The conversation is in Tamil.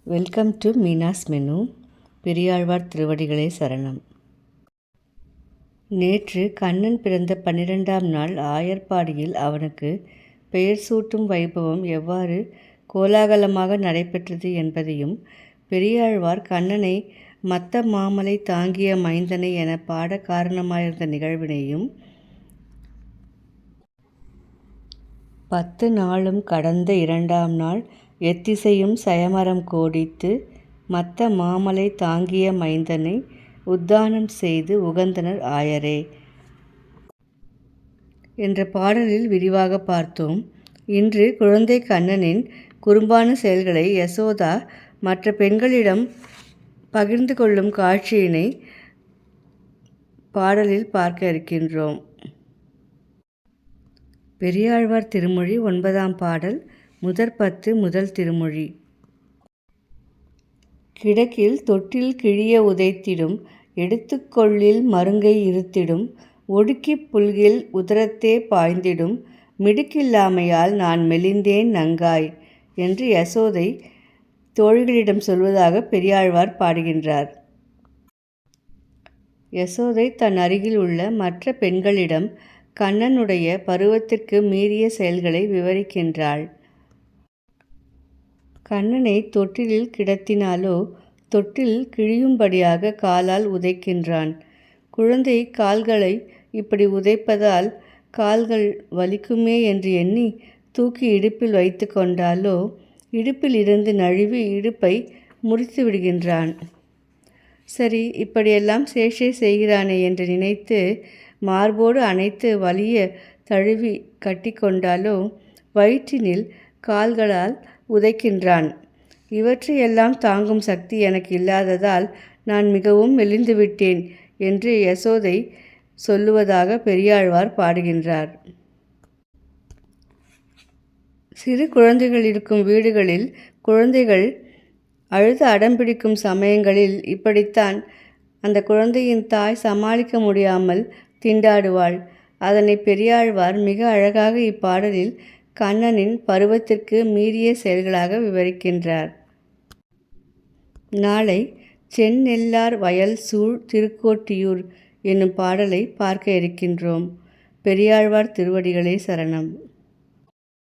Welcome to Meena's menu. Periyazhwar திருவடிகளே சரணம். நேற்று கண்ணன் பிறந்த 12ஆம் நாள் ஆயர்பாடியில் அவனுக்கு பெயர் சூட்டும் வைபவம் எவ்வாறு கோலாகலமாக நடைபெற்றது என்பதையும், பெரியாழ்வார் கண்ணனை மத்த மாமலை தாங்கிய மைந்தனை என பாட காரணமாயிருந்த நிகழ்வினையும், 10 நாளும் கடந்த 2ஆம் நாள் எத்திசையும் சயமரம் கோடித்து மத்த மாமலை தாங்கிய மைந்தனை உத்தானம் செய்து உகந்தனர் ஆயரே என்ற பாடலில் விரிவாக பார்த்தோம். இன்று குழந்தை கண்ணனின் குறும்பான செயல்களை யசோதா மற்ற பெண்களிடம் பகிர்ந்து கொள்ளும் காட்சியினை பாடலில் பார்க்க இருக்கின்றோம். பெரியாழ்வார் திருமொழி 9ஆம் பாடல் முதற் 10 முதல் திருமொழி. கிடக்கில் தொட்டில் கிழிய உதைத்திடும், எடுத்துக்கொள்ளில் மருங்கை இருத்திடும், ஒடுக்கிப் புல்கில் உதரத்தே பாய்ந்திடும், மிடுக்கில்லாமையால் நான் மெலிந்தேன் நங்காய் என்று யசோதை தோழிகளிடம் சொல்வதாக பெரியாழ்வார் பாடுகின்றார். யசோதை தன் அருகில் உள்ள மற்ற பெண்களிடம் கண்ணனுடைய பருவத்திற்கு மீறிய செயல்களை விவரிக்கின்றாள். கண்ணனை தொட்டிலில் கிடத்தினாலோ தொட்டில் கிழியும்படியாக காலால் உதைக்கின்றான். குழந்தை கால்களை இப்படி உதைப்பதால் கால்கள் வலிக்குமே என்று எண்ணி தூக்கி இடுப்பில் வைத்து கொண்டாலோ இடுப்பில் இருந்து நழுவி இடுப்பை முறித்து விடுகின்றான். சரி, இப்படியெல்லாம் சேஷை செய்கிறானே என்று நினைத்து மார்போடு அணைத்து வலிய தழுவி கட்டி கொண்டாலோ வயிற்றினில் கால்களால் உதைக்கின்றான். இவற்றையெல்லாம் தாங்கும் சக்தி எனக்கு இல்லாததால் நான் மிகவும் மெலிந்துவிட்டேன் என்று யசோதை சொல்லுவதாக பெரியாழ்வார் பாடுகின்றார். சிறு குழந்தைகள் இருக்கும் வீடுகளில் குழந்தைகள் அழுது அடம்பிடிக்கும் சமயங்களில் இப்படித்தான் அந்த குழந்தையின் தாய் சமாளிக்க முடியாமல் திண்டாடுவாள். அதனை பெரியாழ்வார் மிக அழகாக இப்பாடலில் கண்ணனின் பருவத்திற்கு மீறிய செயல்களாக விவரிக்கின்றார். நாளை செந்நெல்லார் வயல் சூழ் திருக்கோட்டியூர் என்னும் பாடலை பார்க்க இருக்கின்றோம். பெரியாழ்வார் திருவடிகளே சரணம்.